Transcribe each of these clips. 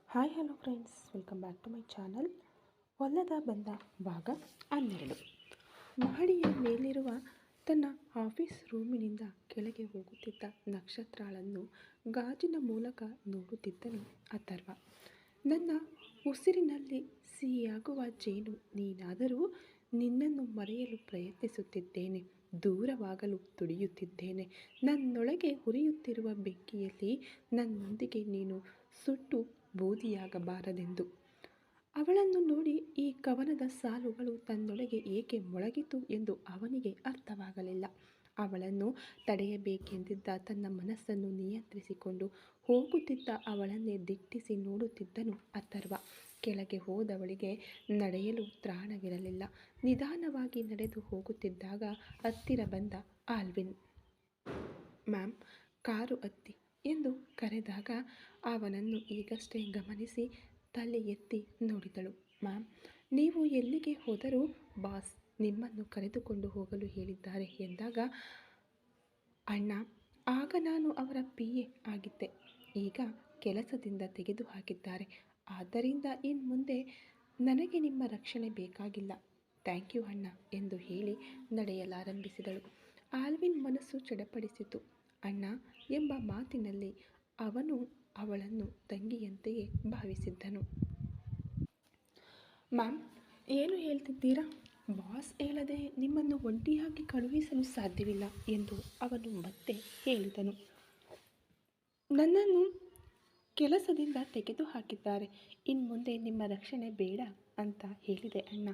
Hi hello friends, welcome back to my channel. ಹೊಲದ ಬಂದ ಭಾಗ 12. ಮಹಡಿಯ ಮೇಲಿರುವ ತನ್ನ ಆಫೀಸ್ ರೂಮಿನಿಂದ ಕೆಳಗೆ ಹೋಗುತ್ತಿದ್ದ ನಕ್ಷತ್ರಾಳನ್ನು ಗಾಜಿನ ಮೂಲಕ ನೋಡುತ್ತಿದ್ದನು ಅಥರ್ವ. ನನ್ನ ಉಸಿರಿನಲ್ಲಿ ಸಿಹಿಯಾಗುವ ಜೇನು ನೀನಾದರೂ ನಿನ್ನನ್ನು ಮರೆಯಲು ಪ್ರಯತ್ನಿಸುತ್ತಿದ್ದೇನೆ, ದೂರವಾಗಲು ತುಡಿಯುತ್ತಿದ್ದೇನೆ. ನನ್ನೊಳಗೆ ಉರಿಯುತ್ತಿರುವ ಬೆಂಕಿಯಲ್ಲಿ ನನ್ನೊಂದಿಗೆ ನೀನು ಸುಟ್ಟು ಬೂದಿಯಾಗಬಾರದೆಂದು. ಅವಳನ್ನು ನೋಡಿ ಈ ಕವನದ ಸಾಲುಗಳು ತನ್ನೊಳಗೆ ಏಕೆ ಮೊಳಗಿತು ಎಂದು ಅವನಿಗೆ ಅರ್ಥವಾಗಲಿಲ್ಲ. ಅವಳನ್ನು ತಡೆಯಬೇಕೆಂದಿದ್ದ ತನ್ನ ಮನಸ್ಸನ್ನು ನಿಯಂತ್ರಿಸಿಕೊಂಡು ಹೋಗುತ್ತಿದ್ದ ಅವಳನ್ನೇ ದಿಟ್ಟಿಸಿ ನೋಡುತ್ತಿದ್ದನು ಅಥರ್ವ. ಕೆಳಗೆ ಹೋದವಳಿಗೆ ನಡೆಯಲು ತ್ರಾಣವಿರಲಿಲ್ಲ. ನಿಧಾನವಾಗಿ ನಡೆದು ಹೋಗುತ್ತಿದ್ದಾಗ ಹತ್ತಿರ ಬಂದ ಆಲ್ವಿನ್. ಮ್ಯಾಮ್, ಕಾರು ಹತ್ತಿ ಎಂದು ಕರೆದಾಗ ಅವನನ್ನು ಈಗಷ್ಟೇ ಗಮನಿಸಿ ತಲೆ ಎತ್ತಿ ನೋಡಿದಳು. ಮ್ಯಾಮ್, ನೀವು ಎಲ್ಲಿಗೆ ಹೋದರೂ ಬಾಸ್ ನಿಮ್ಮನ್ನು ಕರೆದುಕೊಂಡು ಹೋಗಲು ಹೇಳಿದ್ದಾರೆ ಎಂದಾಗ, ಅಣ್ಣ, ಆಗ ನಾನು ಅವರ PA ಆಗಿದ್ದೆ, ಈಗ ಕೆಲಸದಿಂದ ತೆಗೆದುಹಾಕಿದ್ದಾರೆ. ಆದ್ದರಿಂದ ಇನ್ಮುಂದೆ ನನಗೆ ನಿಮ್ಮ ರಕ್ಷಣೆ ಬೇಕಾಗಿಲ್ಲ. ಥ್ಯಾಂಕ್ ಯು ಅಣ್ಣ ಎಂದು ಹೇಳಿ ನಡೆಯಲಾರಂಭಿಸಿದಳು. ಆಲ್ವಿನ್ ಮನಸ್ಸು ಚಡಪಡಿಸಿತು. ಅಣ್ಣ ಎಂಬ ಮಾತಿನಲ್ಲಿ ಅವನು ಅವಳನ್ನು ತಂಗಿಯಂತೆಯೇ ಭಾವಿಸಿದ್ದನು. ಮ್ಯಾಮ್, ಏನು ಹೇಳ್ತಿದ್ದೀರಾ? ಬಾಸ್ ಹೇಳದೆ ನಿಮ್ಮನ್ನು ಒಂಟಿಯಾಗಿ ಕಳುಹಿಸಲು ಸಾಧ್ಯವಿಲ್ಲ ಎಂದು ಅವನು ಮತ್ತೆ ಹೇಳಿದನು. ನನ್ನನ್ನು ಕೆಲಸದಿಂದ ತೆಗೆದುಹಾಕಿದ್ದಾರೆ. ಇನ್ಮುಂದೆ ನಿಮ್ಮ ರಕ್ಷಣೆ ಬೇಡ ಅಂತ ಹೇಳಿದೆ ಅಣ್ಣ.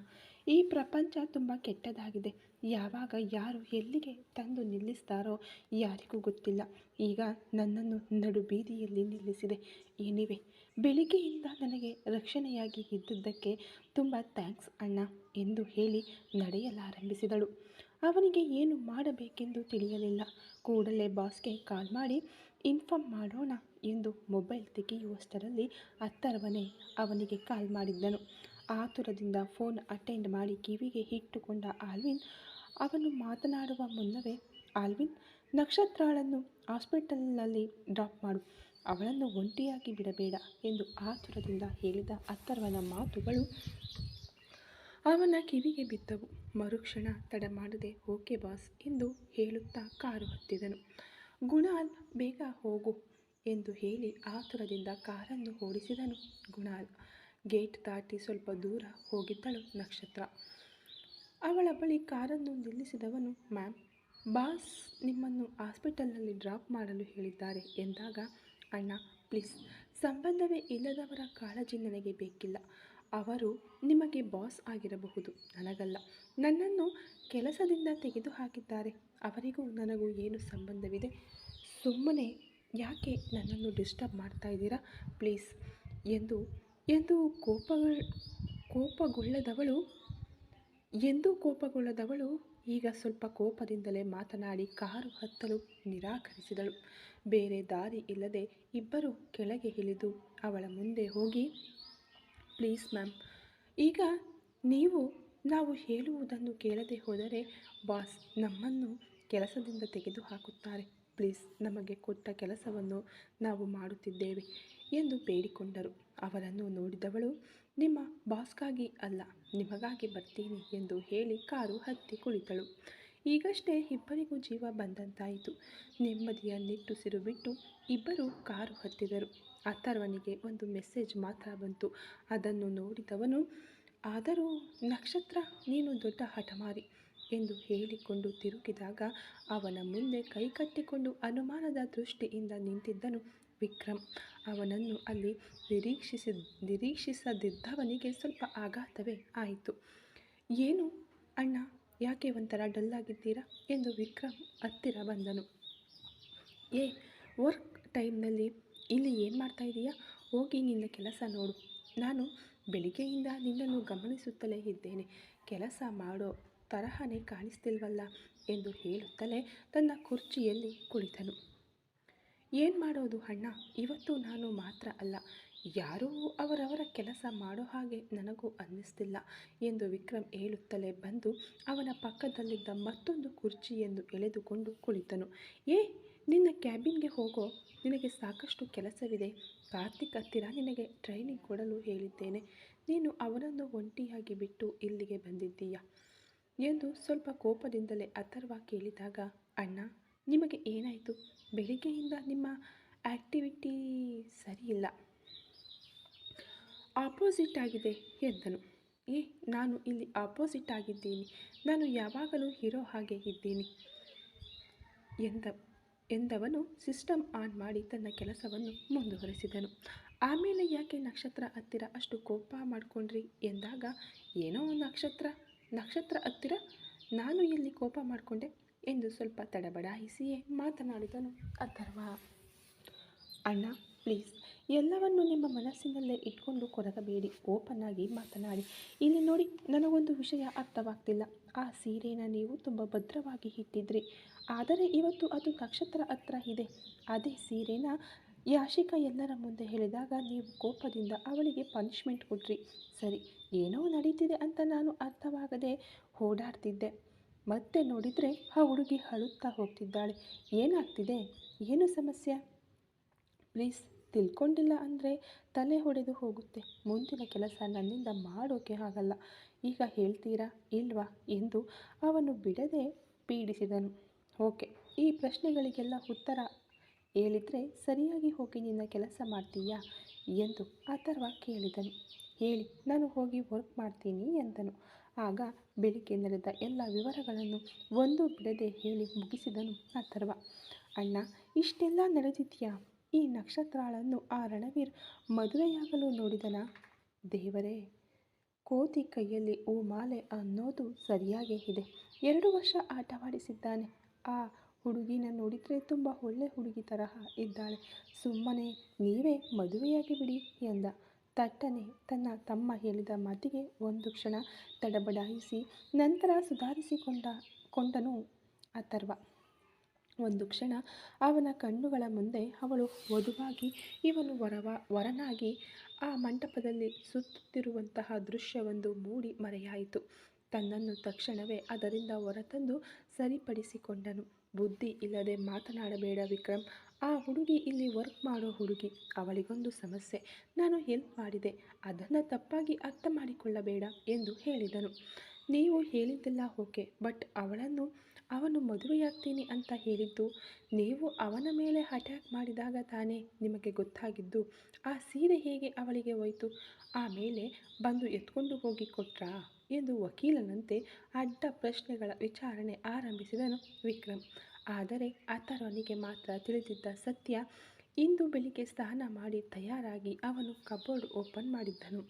ಈ ಪ್ರಪಂಚ ತುಂಬ ಕೆಟ್ಟದಾಗಿದೆ. ಯಾವಾಗ ಯಾರು ಎಲ್ಲಿಗೆ ತಂದು ನಿಲ್ಲಿಸ್ತಾರೋ ಯಾರಿಗೂ ಗೊತ್ತಿಲ್ಲ. ಈಗ ನನ್ನನ್ನು ನಡು ಬೀದಿಯಲ್ಲಿ ನಿಲ್ಲಿಸಿದೆ. ಎನಿವೆ, ಬೆಳಿಗ್ಗೆಯಿಂದ ನನಗೆ ರಕ್ಷಣೆಯಾಗಿ ಇದ್ದುದಕ್ಕೆ ತುಂಬ ಥ್ಯಾಂಕ್ಸ್ ಅಣ್ಣ ಎಂದು ಹೇಳಿ ನಡೆಯಲಾರಂಭಿಸಿದಳು. ಅವನಿಗೆ ಏನು ಮಾಡಬೇಕೆಂದು ತಿಳಿಯಲಿಲ್ಲ. ಕೂಡಲೇ ಬಾಸ್ಗೆ ಕಾಲ್ ಮಾಡಿ ಇನ್ಫಾರ್ಮ್ ಮಾಡೋಣ ಎಂದು ಮೊಬೈಲ್ ತೆಗೆಯುವಷ್ಟರಲ್ಲಿ ಅಥರ್ವನೇ ಅವನಿಗೆ ಕಾಲ್ ಮಾಡಿದ್ದನು. ಆತುರದಿಂದ ಫೋನ್ ಅಟೆಂಡ್ ಮಾಡಿ ಕಿವಿಗೆ ಇಟ್ಟುಕೊಂಡ ಆಲ್ವಿನ್ ಅವನು ಮಾತನಾಡುವ ಮುನ್ನವೇ, ಆಲ್ವಿನ್, ನಕ್ಷತ್ರಾಳನ್ನು ಹಾಸ್ಪಿಟಲ್ನಲ್ಲಿ ಡ್ರಾಪ್ ಮಾಡು, ಅವಳನ್ನು ಒಂಟಿಯಾಗಿ ಬಿಡಬೇಡ ಎಂದು ಆತುರದಿಂದ ಹೇಳಿದ ಅಥರ್ವನ ಮಾತುಗಳು ಅವನ ಕಿವಿಗೆ ಬಿದ್ದವು. ಮರುಕ್ಷಣ ತಡ ಮಾಡದೆ ಓಕೆ ಬಾಸ್ ಎಂದು ಹೇಳುತ್ತಾ ಕಾರು ಹತ್ತಿದನು. ಗುಣಾಲ್, ಬೇಗ ಹೋಗು ಎಂದು ಹೇಳಿ ಆತುರದಿಂದ ಕಾರನ್ನು ಓಡಿಸಿದನು ಗುಣಾಲ್. ಗೇಟ್ ದಾಟಿ ಸ್ವಲ್ಪ ದೂರ ಹೋಗಿದ್ದಳು ನಕ್ಷತ್ರ. ಅವಳ ಬಳಿ ಕಾರನ್ನು ನಿಲ್ಲಿಸಿದವನು, ಮ್ಯಾಮ್, ಬಾಸ್ ನಿಮ್ಮನ್ನು ಹಾಸ್ಪಿಟಲ್ನಲ್ಲಿ ಡ್ರಾಪ್ ಮಾಡಲು ಹೇಳಿದ್ದಾರೆ ಎಂದಾಗ, ಅಣ್ಣ ಪ್ಲೀಸ್, ಸಂಬಂಧವೇ ಇಲ್ಲದವರ ಕಾಳಜಿ ನನಗೆ ಬೇಕಿಲ್ಲ. ಅವರು ನಿಮಗೆ ಬಾಸ್ ಆಗಿರಬಹುದು, ನನಗಲ್ಲ. ನನ್ನನ್ನು ಕೆಲಸದಿಂದ ತೆಗೆದುಹಾಕಿದ್ದಾರೆ. ಅವರಿಗೂ ನನಗೂ ಏನು ಸಂಬಂಧವಿದೆ? ಸುಮ್ಮನೆ ಯಾಕೆ ನನ್ನನ್ನು ಡಿಸ್ಟರ್ಬ್ ಮಾಡ್ತಾ ಇದ್ದೀರಾ ಪ್ಲೀಸ್ ಎಂದು ಎಂದು ಕೋಪಗೊಳ್ಳದವಳು ಈಗ ಸ್ವಲ್ಪ ಕೋಪದಿಂದಲೇ ಮಾತನಾಡಿ ಕಾರು ಹತ್ತಲು ನಿರಾಕರಿಸಿದಳು. ಬೇರೆ ದಾರಿ ಇಲ್ಲದೆ ಇಬ್ಬರು ಕೆಳಗೆ ಇಳಿದು ಅವಳ ಮುಂದೆ ಹೋಗಿ, ಪ್ಲೀಸ್ ಮ್ಯಾಮ್, ಈಗ ನಾವು ಹೇಳುವುದನ್ನು ಕೇಳದೆ ಹೋದರೆ ಬಾಸ್ ನಮ್ಮನ್ನು ಕೆಲಸದಿಂದ ತೆಗೆದುಹಾಕುತ್ತಾರೆ. ಪ್ಲೀಸ್, ನಮಗೆ ಕೊಟ್ಟ ಕೆಲಸವನ್ನು ನಾವು ಮಾಡುತ್ತಿದ್ದೇವೆ ಎಂದು ಬೇಡಿಕೊಂಡರು. ಅವರನ್ನು ನೋಡಿದವಳು, ನಿಮ್ಮ ಬಾಸ್ಗಾಗಿ ಅಲ್ಲ, ನಿಮಗಾಗಿ ಬರ್ತೀನಿ ಎಂದು ಹೇಳಿ ಕಾರು ಹತ್ತಿ ಕುಳಿತಳು. ಈಗಷ್ಟೇ ಇಬ್ಬರಿಗೂ ಜೀವ ಬಂದಂತಾಯಿತು. ನೆಮ್ಮದಿಯ ನಿಟ್ಟುಸಿರು ಬಿಟ್ಟು ಇಬ್ಬರು ಕಾರು ಹತ್ತಿದರು. ಅಥರ್ವನಿಗೆ ಒಂದು ಮೆಸೇಜ್ ಮಾತ್ರ ಬಂತು. ಅದನ್ನು ನೋಡಿದವನು, ಆದರೂ ನಕ್ಷತ್ರ, ನೀನು ದೊಡ್ಡ ಹಠಮಾರಿ ಎಂದು ಹೇಳಿಕೊಂಡು ತಿರುಗಿದಾಗ ಅವನ ಮುಂದೆ ಕೈಕಟ್ಟಿಕೊಂಡು ಅನುಮಾನದ ದೃಷ್ಟಿಯಿಂದ ನಿಂತಿದ್ದನು ವಿಕ್ರಮ್. ಅವನನ್ನು ಅಲ್ಲಿ ನಿರೀಕ್ಷಿಸದಿದ್ದವನಿಗೆ ಸ್ವಲ್ಪ ಆಘಾತವೇ ಆಯಿತು. ಏನು ಅಣ್ಣ, ಯಾಕೆ ಒಂಥರ ಡಲ್ಲಾಗಿದ್ದೀರಾ ಎಂದು ವಿಕ್ರಮ್ ಹತ್ತಿರ ಬಂದನು. ವರ್ಕ್ ಟೈಮ್ನಲ್ಲಿ ಇಲ್ಲಿ ಏನು ಮಾಡ್ತಾ ಇದೀಯಾ? ಹೋಗಿ ನಿನ್ನ ಕೆಲಸ ನೋಡು. ನಾನು ಬೆಳಿಗ್ಗೆಯಿಂದ ನಿನ್ನನ್ನು ಗಮನಿಸುತ್ತಲೇ ಇದ್ದೇನೆ. ಕೆಲಸ ಮಾಡೋ ತರಹನೇ ಕಾಣಿಸ್ತಿಲ್ವಲ್ಲ ಎಂದು ಹೇಳುತ್ತಲೇ ತನ್ನ ಕುರ್ಚಿಯಲ್ಲಿ ಕುಳಿತನು. ಏನು ಮಾಡೋದು ಅಣ್ಣ, ಇವತ್ತು ನಾನು ಮಾತ್ರ ಅಲ್ಲ, ಯಾರೂ ಅವರವರ ಕೆಲಸ ಮಾಡೋ ಹಾಗೆ ನನಗೂ ಅನ್ನಿಸ್ತಿಲ್ಲ ಎಂದು ವಿಕ್ರಮ್ ಹೇಳುತ್ತಲೇ ಬಂದು ಅವನ ಪಕ್ಕದಲ್ಲಿದ್ದ ಮತ್ತೊಂದು ಕುರ್ಚಿಯನ್ನು ಎಳೆದುಕೊಂಡು ಕುಳಿತನು. ನಿನ್ನ ಕ್ಯಾಬಿನ್ಗೆ ಹೋಗೋ, ನಿನಗೆ ಸಾಕಷ್ಟು ಕೆಲಸವಿದೆ. ಕಾರ್ತಿಕ್ ಹತ್ತಿರ ನಿನಗೆ ಟ್ರೈನಿಂಗ್ ಕೊಡಲು ಹೇಳಿದ್ದೇನೆ. ನೀನು ಅವನನ್ನು ಒಂಟಿಯಾಗಿ ಬಿಟ್ಟು ಇಲ್ಲಿಗೆ ಬಂದಿದ್ದೀಯಾ ಎಂದು ಸ್ವಲ್ಪ ಕೋಪದಿಂದಲೇ ಅಥರ್ವ ಕೇಳಿದಾಗ, ಅಣ್ಣ ನಿಮಗೆ ಏನಾಯಿತು? ಬೆಳಿಗ್ಗೆಯಿಂದ ನಿಮ್ಮ ಆ್ಯಕ್ಟಿವಿಟಿ ಸರಿಯಿಲ್ಲ, ಆಪೋಸಿಟ್ ಆಗಿದೆ ಎಂದನು. ನಾನು ಇಲ್ಲಿ ಆಪೋಸಿಟ್ ಆಗಿದ್ದೀನಿ, ನಾನು ಯಾವಾಗಲೂ ಹೀರೋ ಹಾಗೆ ಇದ್ದೀನಿ ಎಂದವನು ಸಿಸ್ಟಮ್ ಆನ್ ಮಾಡಿ ತನ್ನ ಕೆಲಸವನ್ನು ಮುಂದುವರೆಸಿದನು. ಆಮೇಲೆ ಯಾಕೆ ನಕ್ಷತ್ರ ಹತ್ತಿರ ಅಷ್ಟು ಕೋಪ ಮಾಡಿಕೊಂಡ್ರಿ ಎಂದಾಗ, ಏನೋ ನಕ್ಷತ್ರ ಹತ್ತಿರ ನಾನು ಎಲ್ಲಿ ಕೋಪ ಮಾಡಿಕೊಂಡೆ ಎಂದು ಸ್ವಲ್ಪ ತಡಬಡಾಯಿಸಿಯೇ ಮಾತನಾಡಿದನು ಅಥರ್ವ. ಅಣ್ಣ ಪ್ಲೀಸ್, ಎಲ್ಲವನ್ನು ನಿಮ್ಮ ಮನಸ್ಸಿನಲ್ಲೇ ಇಟ್ಕೊಂಡು ಕೊರಗಬೇಡಿ, ಓಪನ್ ಆಗಿ ಮಾತನಾಡಿ. ಇಲ್ಲಿ ನೋಡಿ, ನನಗೊಂದು ವಿಷಯ ಅರ್ಥವಾಗ್ತಿಲ್ಲ. ಆ ಸೀರೆನ ನೀವು ತುಂಬ ಭದ್ರವಾಗಿ ಇಟ್ಟಿದ್ರಿ, ಆದರೆ ಇವತ್ತು ಅದು ನಕ್ಷತ್ರ ಹತ್ರ ಇದೆ. ಅದೇ ಸೀರೆನ ಯಾಶಿಕಾ ಎಲ್ಲರ ಮುಂದೆ ಹೇಳಿದಾಗ ನೀವು ಕೋಪದಿಂದ ಅವಳಿಗೆ ಪನಿಷ್ಮೆಂಟ್ ಕೊಟ್ರಿ. ಸರಿ, ಏನೋ ನಡೀತಿದೆ ಅಂತ ನಾನು ಅರ್ಥವಾಗದೆ ಓಡಾಡ್ತಿದ್ದೆ. ಮತ್ತೆ ನೋಡಿದರೆ ಆ ಹುಡುಗಿ ಅಳುತ್ತಾ ಹೋಗ್ತಿದ್ದಾಳೆ. ಏನಾಗ್ತಿದೆ? ಏನು ಸಮಸ್ಯೆ? ಪ್ಲೀಸ್, ತಿಳ್ಕೊಂಡಿಲ್ಲ ಅಂದರೆ ತಲೆ ಹೊಡೆದು ಹೋಗುತ್ತೆ. ಮುಂದಿನ ಕೆಲಸ ನನ್ನಿಂದ ಮಾಡೋಕೆ ಆಗಲ್ಲ. ಈಗ ಹೇಳ್ತೀರಾ ಇಲ್ವಾ ಎಂದು ಅವನು ಬಿಡದೆ ಪೀಡಿಸಿದನು. ಓಕೆ, ಈ ಪ್ರಶ್ನೆಗಳಿಗೆಲ್ಲ ಉತ್ತರ ಹೇಳಿದರೆ ಸರಿಯಾಗಿ ಹೋಗಿ ನಿನ್ನ ಕೆಲಸ ಮಾಡ್ತೀಯಾ ಎಂದು ಅಥರ್ವ ಕೇಳಿದನು. ಹೇಳಿ, ನಾನು ಹೋಗಿ ವರ್ಕ್ ಮಾಡ್ತೀನಿ ಎಂದನು. ಆಗ ಬೆಳಿಗ್ಗೆ ನಡೆದ ಎಲ್ಲ ವಿವರಗಳನ್ನು ಒಂದು ಬಿಡದೆ ಹೇಳಿ ಮುಗಿಸಿದನು ಅಥರ್ವ. ಅಣ್ಣ, ಇಷ್ಟೆಲ್ಲ ನಡೆದಿದೆಯಾ? ಈ ನಕ್ಷತ್ರಾಳನ್ನು ಆ ರಣವೀರ್ ಮದುವೆಯಾಗಲು ನೋಡಿದನ? ದೇವರೇ, ಕೋತಿ ಕೈಯಲ್ಲಿ ಹೂಮಾಲೆ ಅನ್ನೋದು ಸರಿಯಾಗೇ ಇದೆ. 2 ವರ್ಷ ಆಟವಾಡಿಸಿದ್ದಾನೆ. ಆ ಹುಡುಗಿನ ನೋಡಿದರೆ ತುಂಬ ಒಳ್ಳೆ ಹುಡುಗಿ ತರಹ ಇದ್ದಾಳೆ. ಸುಮ್ಮನೆ ನೀವೇ ಮದುವೆಯಾಗಿ ಬಿಡಿ ಎಂದ. ತಟ್ಟನೆ ತನ್ನ ತಮ್ಮ ಹೇಳಿದ ಮಾತಿಗೆ ಒಂದು ಕ್ಷಣ ತಡಬಡಾಯಿಸಿ ನಂತರ ಸುಧಾರಿಸಿಕೊಂಡನು ಅಥರ್ವ. ಒಂದು ಕ್ಷಣ ಅವನ ಕಣ್ಣುಗಳ ಮುಂದೆ ಅವಳು ವಧುವಾಗಿ ಇವನು ವರನಾಗಿ ಆ ಮಂಟಪದಲ್ಲಿ ಸುತ್ತುತ್ತಿರುವಂತಹ ದೃಶ್ಯವೊಂದು ಮೂಡಿ ಮರೆಯಾಯಿತು. ತನ್ನನ್ನು ತಕ್ಷಣವೇ ಅದರಿಂದ ಹೊರತಂದು ಸರಿಪಡಿಸಿಕೊಂಡನು. ಬುದ್ಧಿ ಇಲ್ಲದೆ ಮಾತನಾಡಬೇಡ ವಿಕ್ರಮ್. ಆ ಹುಡುಗಿ ಇಲ್ಲಿ ವರ್ಕ್ ಮಾಡೋ ಹುಡುಗಿ. ಅವಳಿಗೊಂದು ಸಮಸ್ಯೆ, ನಾನು ಹೆಲ್ಪ್ ಮಾಡಿದೆ, ಅದನ್ನು ತಪ್ಪಾಗಿ ಅರ್ಥ ಮಾಡಿಕೊಳ್ಳಬೇಡ ಎಂದು ಹೇಳಿದನು. ನೀವು ಹೇಳಿದ್ದೆಲ್ಲ ಓಕೆ, ಬಟ್ ಅವನು ಮದುವೆಯಾಗ್ತೀನಿ ಅಂತ ಹೇಳಿದ್ದು ನೀವು ಅವನ ಮೇಲೆ ಅಟ್ಯಾಕ್ ಮಾಡಿದಾಗ ತಾನೇ ನಿಮಗೆ ಗೊತ್ತಾಗಿದ್ದು. ಆ ಸೀರೆ ಹೇಗೆ ಅವಳಿಗೆ ಹೋಯಿತು? ಆಮೇಲೆ ಬಂದು ಎತ್ಕೊಂಡು ಹೋಗಿ ಕೊಟ್ರಾ ಎಂದು ವಕೀಲನಂತೆ ಅಡ್ಡ ಪ್ರಶ್ನೆಗಳ ವಿಚಾರಣೆ ಆರಂಭಿಸಿದನು ವಿಕ್ರಮ್. ಆದರೆ ಅಥರ್ವನಿಗೆ ಮಾತ್ರ ತಿಳಿದಿದ್ದ ಸತ್ಯ. ಇಂದು ಬೆಳಿಗ್ಗೆ ಸ್ನಾನ ಮಾಡಿ ತಯಾರಾಗಿ ಅವನು ಕಬೋರ್ಡ್ ಓಪನ್ ಮಾಡಿದ್ದನು.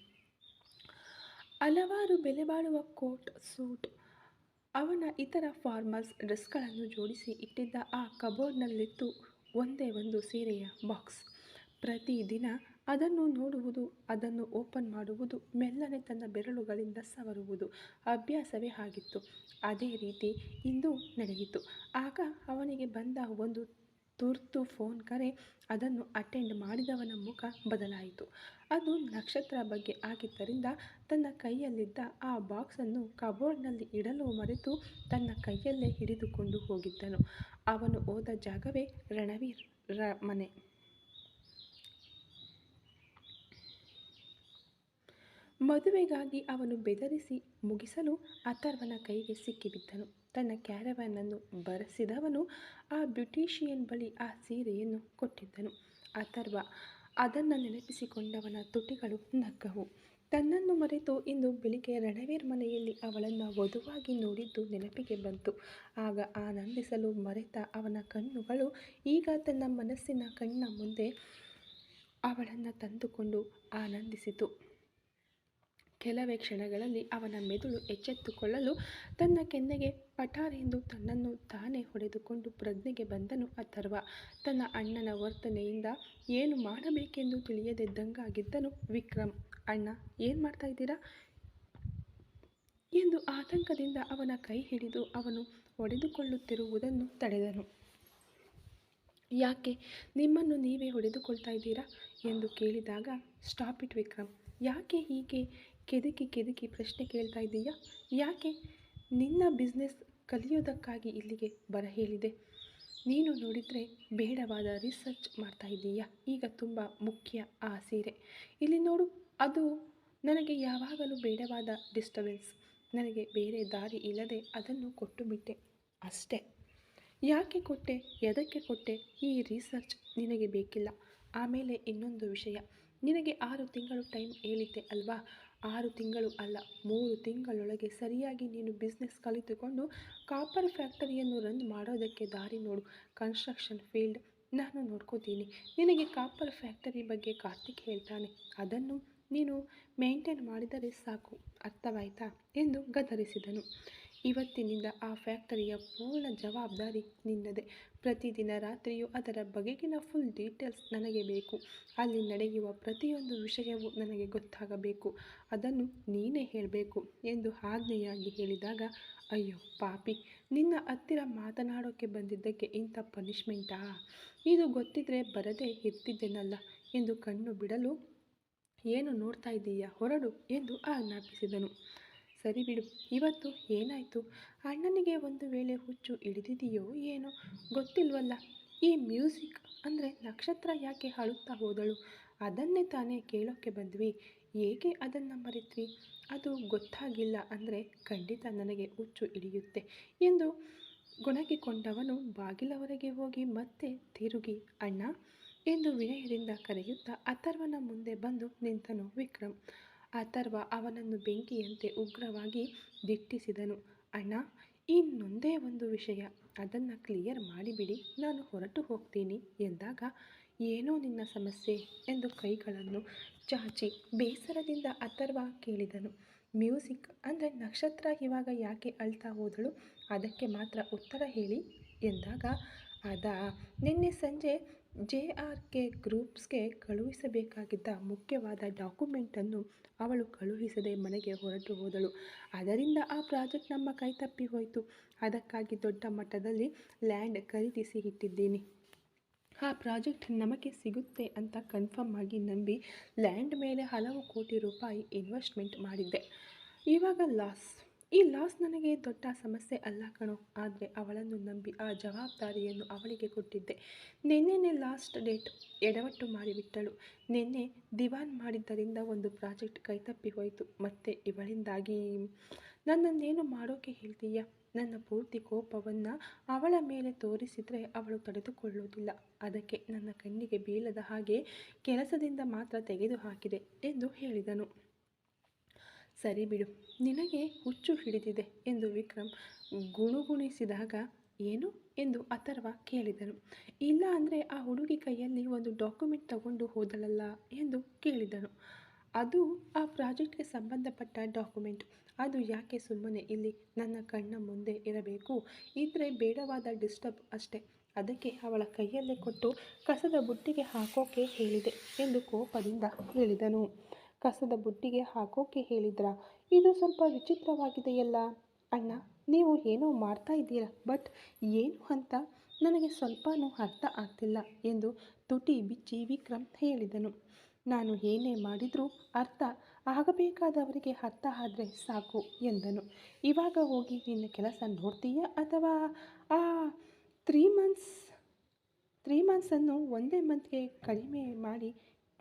ಹಲವಾರು ಬೆಲೆಬಾಳುವ ಕೋಟ್, ಸೂಟ್, ಅವನ ಇತರ ಫಾರ್ಮಲ್ಸ್ ಡ್ರೆಸ್ಗಳನ್ನು ಜೋಡಿಸಿ ಇಟ್ಟಿದ್ದ ಆ ಕಬೋರ್ಡ್ನಲ್ಲಿತ್ತು ಒಂದೇ ಒಂದು ಸೀರೆಯ ಬಾಕ್ಸ್. ಪ್ರತಿದಿನ ಅದನ್ನು ನೋಡುವುದು, ಅದನ್ನು ಓಪನ್ ಮಾಡುವುದು, ಮೆಲ್ಲನೆ ತನ್ನ ಬೆರಳುಗಳಿಂದ ಸವರುವುದು ಅಭ್ಯಾಸವೇ ಆಗಿತ್ತು. ಅದೇ ರೀತಿ ಇಂದು ನಡೆಯಿತು. ಆಗ ಅವನಿಗೆ ಬಂದ ಒಂದು ತುರ್ತು ಫೋನ್ ಕರೆ. ಅದನ್ನು ಅಟೆಂಡ್ ಮಾಡಿದವನ ಮುಖ ಬದಲಾಯಿತು. ಅದು ನಕ್ಷತ್ರ ಬಗ್ಗೆ ಆಗಿದ್ದರಿಂದ ತನ್ನ ಕೈಯಲ್ಲಿದ್ದ ಆ ಬಾಕ್ಸನ್ನು ಕಬೋರ್ಡ್ನಲ್ಲಿ ಇಡಲು ಮರೆತು ತನ್ನ ಕೈಯಲ್ಲೇ ಹಿಡಿದುಕೊಂಡು ಹೋಗಿದ್ದನು. ಅವನು ಹೋದ ಜಾಗವೇ ರಣವೀರ್ರ ಮನೆ. ಮದುವೆಗಾಗಿ ಅವನು ಬೆದರಿಸಿ ಮುಗಿಸಲು ಅಥರ್ವನ ಕೈಗೆ ಸಿಕ್ಕಿಬಿದ್ದನು. ತನ್ನ ಕ್ಯಾರವ್ಯಾನನ್ನು ಬರೆಸಿದವನು ಆ ಬ್ಯೂಟಿಷಿಯನ್ ಬಳಿ ಆ ಸೀರೆಯನ್ನು ಕೊಟ್ಟಿದ್ದನು. ಅಥರ್ವ ಅದನ್ನು ನೆನಪಿಸಿಕೊಂಡವನ ತುಟಿಗಳು ನಕ್ಕವು. ತನ್ನನ್ನು ಮರೆತು ಇಂದು ಬೆಳಿಗ್ಗೆ ರಣವೀರ್ ಮನೆಯಲ್ಲಿ ಅವಳನ್ನು ವಧುವಾಗಿ ನೋಡಿದ್ದು ನೆನಪಿಗೆ ಬಂತು. ಆಗ ಆನಂದಿಸಲು ಮರೆತ ಅವನ ಕಣ್ಣುಗಳು ಈಗ ತನ್ನ ಮನಸ್ಸಿನ ಕಣ್ಣ ಮುಂದೆ ಅವಳನ್ನು ತಂದುಕೊಂಡು ಆನಂದಿಸಿತು. ಕೆಲವೇ ಕ್ಷಣಗಳಲ್ಲಿ ಅವನ ಮೆದುಳು ಎಚ್ಚೆತ್ತುಕೊಳ್ಳಲು ತನ್ನ ಕೆನ್ನೆಗೆ ಪಟಾರೆಂದು ತನ್ನನ್ನು ತಾನೇ ಹೊಡೆದುಕೊಂಡು ಪ್ರಜ್ಞೆಗೆ ಬಂದನು ಅಥರ್ವ. ತನ್ನ ಅಣ್ಣನ ವರ್ತನೆಯಿಂದ ಏನು ಮಾಡಬೇಕೆಂದು ತಿಳಿಯದೆ ದಂಗಾಗಿದ್ದನು ವಿಕ್ರಮ್. ಅಣ್ಣ, ಏನು ಮಾಡ್ತಾ ಇದ್ದೀರಾ ಎಂದು ಆತಂಕದಿಂದ ಅವನ ಕೈ ಹಿಡಿದು ಅವನು ಹೊಡೆದುಕೊಳ್ಳುತ್ತಿರುವುದನ್ನು ತಡೆದನು. ಯಾಕೆ ನಿಮ್ಮನ್ನು ನೀವೇ ಹೊಡೆದುಕೊಳ್ತಾ ಇದ್ದೀರಾ ಎಂದು ಕೇಳಿದಾಗ, ಸ್ಟಾಪ್ ಇಟ್ ವಿಕ್ರಮ್. ಯಾಕೆ ಹೀಗೆ ಕೆದಕಿ ಪ್ರಶ್ನೆ ಕೇಳ್ತಾ ಇದ್ದೀಯಾ? ಯಾಕೆ? ನಿನ್ನ ಬಿಸ್ನೆಸ್ ಕಲಿಯೋದಕ್ಕಾಗಿ ಇಲ್ಲಿಗೆ ಬರ ಹೇಳಿದೆ. ನೀನು ನೋಡಿದರೆ ಬೇಡವಾದ ರಿಸರ್ಚ್ ಮಾಡ್ತಾ ಇದ್ದೀಯಾ? ಈಗ ತುಂಬ ಮುಖ್ಯ ಆ ಸೀರೆ. ಇಲ್ಲಿ ನೋಡು, ಅದು ನನಗೆ ಯಾವಾಗಲೂ ಬೇಡವಾದ ಡಿಸ್ಟರ್ಬೆನ್ಸ್. ನನಗೆ ಬೇರೆ ದಾರಿ ಇಲ್ಲದೆ ಅದನ್ನು ಕೊಟ್ಟು ಬಿಟ್ಟೆ ಅಷ್ಟೇ. ಯಾಕೆ ಕೊಟ್ಟೆ, ಎದಕ್ಕೆ ಕೊಟ್ಟೆ, ಈ ರಿಸರ್ಚ್ ನಿನಗೆ ಬೇಕಿಲ್ಲ. ಆಮೇಲೆ ಇನ್ನೊಂದು ವಿಷಯ, ನಿನಗೆ 6 ತಿಂಗಳು ಟೈಮ್ ಹೇಳಿದ್ದೆ ಅಲ್ವಾ? 6 ತಿಂಗಳು ಅಲ್ಲ, 3 ತಿಂಗಳೊಳಗೆ ಸರಿಯಾಗಿ ನೀನು ಬಿಸ್ನೆಸ್ ಕಲಿತುಕೊಂಡು ಕಾಪರ್ ಫ್ಯಾಕ್ಟರಿಯನ್ನು ರನ್ ಮಾಡೋದಕ್ಕೆ ದಾರಿ ನೋಡು. ಕನ್ಸ್ಟ್ರಕ್ಷನ್ ಫೀಲ್ಡ್ ನಾನು ನೋಡ್ಕೋತೀನಿ. ನಿನಗೆ ಕಾಪರ್ ಫ್ಯಾಕ್ಟರಿ ಬಗ್ಗೆ ಕಾರ್ತಿಕ್ ಹೇಳ್ತಾನೆ, ಅದನ್ನು ನೀನು ಮೇಂಟೈನ್ ಮಾಡಿದರೆ ಸಾಕು, ಅರ್ಥವಾಯ್ತಾ ಎಂದು ಗದರಿಸಿದನು. ಇವತ್ತಿನಿಂದ ಆ ಫ್ಯಾಕ್ಟರಿಯ ಪೂರ್ಣ ಜವಾಬ್ದಾರಿ ನಿನ್ನದೇ. ಪ್ರತಿದಿನ ರಾತ್ರಿಯೂ ಅದರ ಬಗೆಗಿನ ಫುಲ್ ಡೀಟೇಲ್ಸ್ ನನಗೆ ಬೇಕು. ಅಲ್ಲಿ ನಡೆಯುವ ಪ್ರತಿಯೊಂದು ವಿಷಯವೂ ನನಗೆ ಗೊತ್ತಾಗಬೇಕು. ಅದನ್ನು ನೀನೇ ಹೇಳಬೇಕು ಎಂದು ಆಜ್ಞೆಯಾಗಿ ಹೇಳಿದಾಗ, ಅಯ್ಯೋ ಪಾಪಿ, ನಿನ್ನ ಹತ್ತಿರ ಮಾತನಾಡೋಕ್ಕೆ ಬಂದಿದ್ದಕ್ಕೆ ಇಂಥ ಪನಿಷ್ಮೆಂಟಾ? ಇದು ಗೊತ್ತಿದ್ರೆ ಬರದೇ ಇರ್ತಿದ್ದೇನಲ್ಲ ಎಂದು ಕಣ್ಣು ಬಿಡಲು, ಏನು ನೋಡ್ತಾ ಇದ್ದೀಯಾ, ಹೊರಡು ಎಂದು ಆಜ್ಞಾಪಿಸಿದನು. ಸರಿ ಬಿಡು, ಇವತ್ತು ಏನಾಯಿತು? ಅಣ್ಣನಿಗೆ ಒಂದು ವೇಳೆ ಹುಚ್ಚು ಹಿಡಿದಿದೆಯೋ ಏನೋ ಗೊತ್ತಿಲ್ವಲ್ಲ. ಈ ಮ್ಯೂಸಿಕ್ ಅಂದರೆ ನಕ್ಷತ್ರ ಯಾಕೆ ಅಳುತ್ತಾ ಹೋದಳು? ಅದನ್ನೇ ತಾನೇ ಕೇಳೋಕ್ಕೆ ಬಂದ್ವಿ. ಏಕೆ ಅದನ್ನು ಮರೆತ್ವಿ? ಅದು ಗೊತ್ತಾಗಿಲ್ಲ ಅಂದರೆ ಖಂಡಿತ ನನಗೆ ಹುಚ್ಚು ಹಿಡಿಯುತ್ತೆ ಎಂದು ಗೊಣಗಿಕೊಂಡವನು ಬಾಗಿಲವರೆಗೆ ಹೋಗಿ ಮತ್ತೆ ತಿರುಗಿ, ಅಣ್ಣ ಎಂದು ವಿನಯದಿಂದ ಕರೆಯುತ್ತಾ ಅಥರ್ವನ ಮುಂದೆ ಬಂದು ನಿಂತನು ವಿಕ್ರಮ್. ಅಥರ್ವ ಅವನನ್ನು ಬೆಂಕಿಯಂತೆ ಉಗ್ರವಾಗಿ ದಿಟ್ಟಿಸಿದನು. ಅಣ್ಣ, ಇನ್ನೊಂದೇ ಒಂದು ವಿಷಯ, ಅದನ್ನು ಕ್ಲಿಯರ್ ಮಾಡಿಬಿಡಿ, ನಾನು ಹೊರಟು ಹೋಗ್ತೀನಿ ಎಂದಾಗ, ಏನೋ ನಿನ್ನ ಸಮಸ್ಯೆ ಎಂದು ಕೈಗಳನ್ನು ಚಾಚಿ ಬೇಸರದಿಂದ ಅಥರ್ವ ಕೇಳಿದನು. ಮ್ಯೂಸಿಕ್ ಅಂದರೆ ನಕ್ಷತ್ರ ಇವಾಗ ಯಾಕೆ ಅಳ್ತಾ ಹೋದಳು, ಅದಕ್ಕೆ ಮಾತ್ರ ಉತ್ತರ ಹೇಳಿ ಎಂದಾಗ, ಅದಾ, ನಿನ್ನೆ ಸಂಜೆ JRK ಗ್ರೂಪ್ಸ್ಗೆ ಕಳುಹಿಸಬೇಕಾಗಿದ್ದ ಮುಖ್ಯವಾದ ಡಾಕ್ಯುಮೆಂಟನ್ನು ಅವಳು ಕಳುಹಿಸದೆ ಮನೆಗೆ ಹೊರಟು ಹೋದಳು. ಅದರಿಂದ ಆ ಪ್ರಾಜೆಕ್ಟ್ ನಮ್ಮ ಕೈ ತಪ್ಪಿ ಹೋಯಿತು. ಅದಕ್ಕಾಗಿ ದೊಡ್ಡ ಮಟ್ಟದಲ್ಲಿ ಲ್ಯಾಂಡ್ ಖರೀದಿಸಿ ಇಟ್ಟಿದ್ದೀನಿ. ಆ ಪ್ರಾಜೆಕ್ಟ್ ನಮಗೆ ಸಿಗುತ್ತೆ ಅಂತ ಕನ್ಫರ್ಮ್ ಆಗಿ ನಂಬಿ ಲ್ಯಾಂಡ್ ಮೇಲೆ ಹಲವು ಕೋಟಿ ರೂಪಾಯಿ ಇನ್ವೆಸ್ಟ್ಮೆಂಟ್ ಮಾಡಿದ್ದೆ. ಇವಾಗ ಲಾಸ್. ಈ ಲಾಸ್ ನನಗೆ ದೊಡ್ಡ ಸಮಸ್ಯೆ ಅಲ್ಲ ಕಣೋ, ಆದರೆ ಅವಳನ್ನು ನಂಬಿ ಆ ಜವಾಬ್ದಾರಿಯನ್ನು ಅವಳಿಗೆ ಕೊಟ್ಟಿದ್ದೆ. ನಿನ್ನೆನೇ ಲಾಸ್ಟ್ ಡೇಟ್ ಎಡವಟ್ಟು ಮಾಡಿಬಿಟ್ಟಳು. ನಿನ್ನೆ ದಿವಾನ್ ಮಾಡಿದ್ದರಿಂದ ಒಂದು ಪ್ರಾಜೆಕ್ಟ್ ಕೈತಪ್ಪಿ ಹೋಯಿತು. ಮತ್ತು ಇವಳಿಂದಾಗಿ ನನ್ನನ್ನೇನು ಮಾಡೋಕ್ಕೆ ಹೇಳ್ತೀಯ? ನನ್ನ ಪೂರ್ತಿ ಕೋಪವನ್ನು ಅವಳ ಮೇಲೆ ತೋರಿಸಿದರೆ ಅವಳು ತಡೆದುಕೊಳ್ಳುವುದಿಲ್ಲ. ಅದಕ್ಕೆ ನನ್ನ ಕಣ್ಣಿಗೆ ಬೀಳದ ಹಾಗೆ ಕೆಲಸದಿಂದ ಮಾತ್ರ ತೆಗೆದುಹಾಕಿದೆ ಎಂದು ಹೇಳಿದನು. ಸರಿ ಬಿಡು, ನಿನಗೆ ಹುಚ್ಚು ಹಿಡಿದಿದೆ ಎಂದು ವಿಕ್ರಮ್ ಗುಣುಗುಣಿಸಿದಾಗ, ಏನು ಎಂದು ಅಥರ್ವ ಕೇಳಿದನು. ಇಲ್ಲ ಅಂದರೆ ಆ ಹುಡುಗಿ ಕೈಯಲ್ಲಿ ಒಂದು ಡಾಕ್ಯುಮೆಂಟ್ ತಗೊಂಡು ಹೋದಳಲ್ಲ ಎಂದು ಕೇಳಿದನು. ಅದು ಆ ಪ್ರಾಜೆಕ್ಟ್ಗೆ ಸಂಬಂಧಪಟ್ಟ ಡಾಕ್ಯುಮೆಂಟ್. ಅದು ಯಾಕೆ ಸುಮ್ಮನೆ ಇಲ್ಲಿ ನನ್ನ ಕಣ್ಣ ಮುಂದೆ ಇರಬೇಕು? ಇದ್ರೆ ಬೇಡವಾದ ಡಿಸ್ಟರ್ಬ್ ಅಷ್ಟೇ. ಅದಕ್ಕೆ ಅವಳ ಕೈಯಲ್ಲೇ ಕೊಟ್ಟು ಕಸದ ಬುಟ್ಟಿಗೆ ಹಾಕೋಕೆ ಹೇಳಿದೆ ಎಂದು ಕೋಪದಿಂದ ಹೇಳಿದನು. ಕಸದ ಬುಟ್ಟಿಗೆ ಹಾಕೋಕೆ ಹೇಳಿದ್ರಾ? ಇದು ಸ್ವಲ್ಪ ವಿಚಿತ್ರವಾಗಿದೆಯಲ್ಲ ಅಣ್ಣ. ನೀವು ಏನೋ ಮಾಡ್ತಾ ಇದ್ದೀರಾ, ಬಟ್ ಏನು ಅಂತ ನನಗೆ ಸ್ವಲ್ಪನೂ ಅರ್ಥ ಆಗ್ತಿಲ್ಲ ಎಂದು ತುಟಿ ಬಿಚ್ಚಿ ವಿಕ್ರಮ್ ಹೇಳಿದನು. ನಾನು ಏನೇ ಮಾಡಿದರೂ ಅರ್ಥ ಆಗಬೇಕಾದವರಿಗೆ ಅರ್ಥ ಆದರೆ ಸಾಕು ಎಂದನು. ಇವಾಗ ಹೋಗಿ ನಿನ್ನ ಕೆಲಸ ನೋಡ್ತೀಯಾ, ಅಥವಾ ಆ 3 ಮಂತ್ಸನ್ನು ಒಂದೇ ಮಂತ್ಗೆ ಕಡಿಮೆ ಮಾಡಿ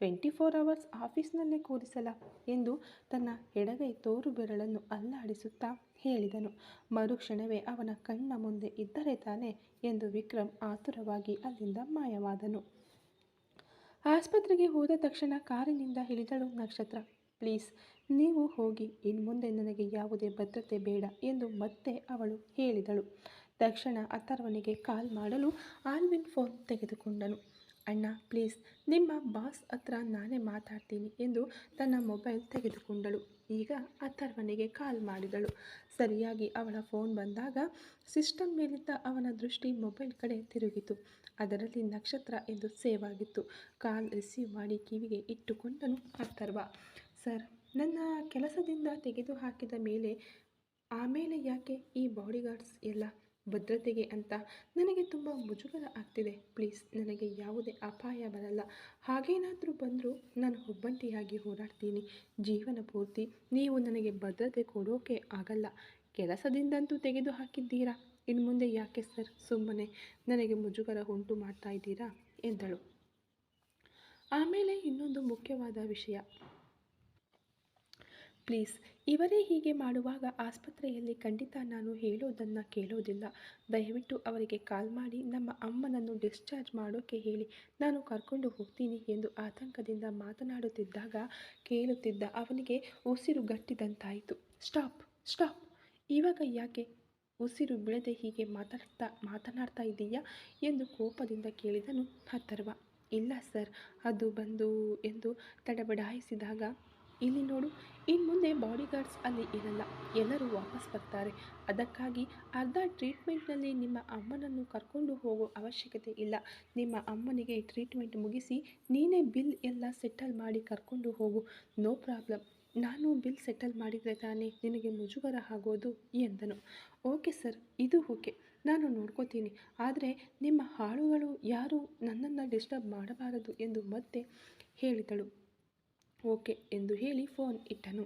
24 ಅವರ್ಸ್ ಆಫೀಸ್ನಲ್ಲೇ ಕೂರಿಸಲ ಎಂದು ತನ್ನ ಎಡಗೈ ತೋರು ಬೆರಳನ್ನು ಅಲ್ಲಾಡಿಸುತ್ತಾ ಹೇಳಿದನು. ಮರುಕ್ಷಣವೇ ಅವನ ಕಣ್ಣ ಮುಂದೆ ಇದ್ದರೆ ತಾನೆ ಎಂದು ವಿಕ್ರಮ್ ಆತುರವಾಗಿ ಅಲ್ಲಿಂದ ಮಾಯವಾದನು. ಆಸ್ಪತ್ರೆಗೆ ಹೋದ ತಕ್ಷಣ ಕಾರಿನಿಂದ ಇಳಿದಳು ನಕ್ಷತ್ರ. ಪ್ಲೀಸ್ ನೀವು ಹೋಗಿ, ಇನ್ಮುಂದೆ ನನಗೆ ಯಾವುದೇ ಭದ್ರತೆ ಬೇಡ ಎಂದು ಮತ್ತೆ ಅವಳು ಹೇಳಿದಳು. ತಕ್ಷಣ ಅಥರ್ವನಿಗೆ ಕಾಲ್ ಮಾಡಲು ಆಲ್ವಿನ್ ಫೋನ್ ತೆಗೆದುಕೊಂಡನು. ಅಣ್ಣ ಪ್ಲೀಸ್, ನಿಮ್ಮ ಬಾಸ್ ಹತ್ರ ನಾನೇ ಮಾತಾಡ್ತೀನಿ ಎಂದು ತನ್ನ ಮೊಬೈಲ್ ತೆಗೆದುಕೊಂಡಳು. ಈಗ ಅಥರ್ವನಿಗೆ ಕಾಲ್ ಮಾಡಿದಳು. ಸರಿಯಾಗಿ ಅವಳ ಫೋನ್ ಬಂದಾಗ ಸಿಸ್ಟಮ್ ಮೇಲಿದ್ದ ಅವನ ದೃಷ್ಟಿ ಮೊಬೈಲ್ ಕಡೆ ತಿರುಗಿತು. ಅದರಲ್ಲಿ ನಕ್ಷತ್ರ ಎಂದು ಸೇವ್ ಆಗಿತ್ತು. ಕಾಲ್ ರಿಸೀವ್ ಮಾಡಿ ಕಿವಿಗೆ ಇಟ್ಟುಕೊಂಡನು ಅಥರ್ವ. ಸರ್, ನನ್ನ ಕೆಲಸದಿಂದ ತೆಗೆದುಹಾಕಿದ ಮೇಲೆ ಆಮೇಲೆ ಯಾಕೆ ಈ ಬಾಡಿಗಾರ್ಡ್ಸ್ ಎಲ್ಲ ಭದ್ರತೆಗೆ ಅಂತ ನನಗೆ ತುಂಬ ಮುಜುಗರ ಆಗ್ತಿದೆ. ಪ್ಲೀಸ್, ನನಗೆ ಯಾವುದೇ ಅಪಾಯ ಬರಲ್ಲ. ಹಾಗೇನಾದರೂ ಬಂದರೂ ನಾನು ಒಬ್ಬಂಟಿಯಾಗಿ ಹೋರಾಡ್ತೀನಿ. ಜೀವನ ಪೂರ್ತಿ ನೀವು ನನಗೆ ಭದ್ರತೆ ಕೊಡೋಕೆ ಆಗಲ್ಲ. ಕೆಲಸದಿಂದಂತೂ ತೆಗೆದು ಹಾಕಿದ್ದೀರಾ, ಇನ್ನು ಮುಂದೆ ಯಾಕೆ ಸರ್ ಸುಮ್ಮನೆ ನನಗೆ ಮುಜುಗರ ಉಂಟು ಮಾಡ್ತಾ ಇದ್ದೀರಾ ಎಂದಳು. ಆಮೇಲೆ ಇನ್ನೊಂದು ಮುಖ್ಯವಾದ ವಿಷಯ, ಪ್ಲೀಸ್ ಇವರೇ ಹೀಗೆ ಮಾಡುವಾಗ ಆಸ್ಪತ್ರೆಯಲ್ಲಿ ಖಂಡಿತ ನಾನು ಹೇಳೋದನ್ನು ಕೇಳೋದಿಲ್ಲ. ದಯವಿಟ್ಟು ಅವರಿಗೆ ಕಾಲ್ ಮಾಡಿ ನಮ್ಮ ಅಮ್ಮನನ್ನು ಡಿಸ್ಚಾರ್ಜ್ ಮಾಡೋಕ್ಕೆ ಹೇಳಿ, ನಾನು ಕರ್ಕೊಂಡು ಹೋಗ್ತೀನಿ ಎಂದು ಆತಂಕದಿಂದ ಮಾತನಾಡುತ್ತಿದ್ದಾಗ ಕೇಳುತ್ತಿದ್ದ ಅವನಿಗೆ ಉಸಿರು ಗಟ್ಟಿದಂತಾಯಿತು. ಸ್ಟಾಪ್ ಸ್ಟಾಪ್, ಇವಾಗ ಯಾಕೆ ಉಸಿರು ಬಿಡದೆ ಹೀಗೆ ಮಾತನಾಡ್ತಾ ಇದ್ದೀಯಾ ಎಂದು ಕೋಪದಿಂದ ಕೇಳಿದನು ಅಥರ್ವ. ಇಲ್ಲ ಸರ್, ಅದು ಬಂದು ಎಂದು ತಡಬಡಾಯಿಸಿದಾಗ, ಇಲ್ಲಿ ನೋಡು, ಇನ್ನು ಮುಂದೆ ಬಾಡಿಗಾರ್ಡ್ಸ್ ಅಲ್ಲಿ ಇರಲ್ಲ, ಎಲ್ಲರೂ ವಾಪಸ್ ಬರ್ತಾರೆ. ಅದಕ್ಕಾಗಿ ಅರ್ಧ ಟ್ರೀಟ್ಮೆಂಟ್ನಲ್ಲಿ ನಿಮ್ಮ ಅಮ್ಮನನ್ನು ಕರ್ಕೊಂಡು ಹೋಗೋ ಅವಶ್ಯಕತೆ ಇಲ್ಲ. ನಿಮ್ಮ ಅಮ್ಮನಿಗೆ ಟ್ರೀಟ್ಮೆಂಟ್ ಮುಗಿಸಿ ನೀನೇ ಬಿಲ್ ಎಲ್ಲ ಸೆಟಲ್ ಮಾಡಿ ಕರ್ಕೊಂಡು ಹೋಗು, ನೋ ಪ್ರಾಬ್ಲಮ್. ನಾನು ಬಿಲ್ ಸೆಟಲ್ ಮಾಡಿದರೆ ತಾನೇ ನಿನಗೆ ಮುಜುಗರ ಆಗೋದು ಎಂದನು. ಓಕೆ ಸರ್, ಇದು ಓಕೆ, ನಾನು ನೋಡ್ಕೋತೀನಿ. ಆದರೆ ನಿಮ್ಮ ಆಳುಗಳು ಯಾರೂ ನನ್ನನ್ನು ಡಿಸ್ಟರ್ಬ್ ಮಾಡಬಾರದು ಎಂದು ಮತ್ತೆ ಹೇಳಿದಳು. ಓಕೆ ಎಂದು ಹೇಳಿ ಫೋನ್ ಇಟ್ಟನು.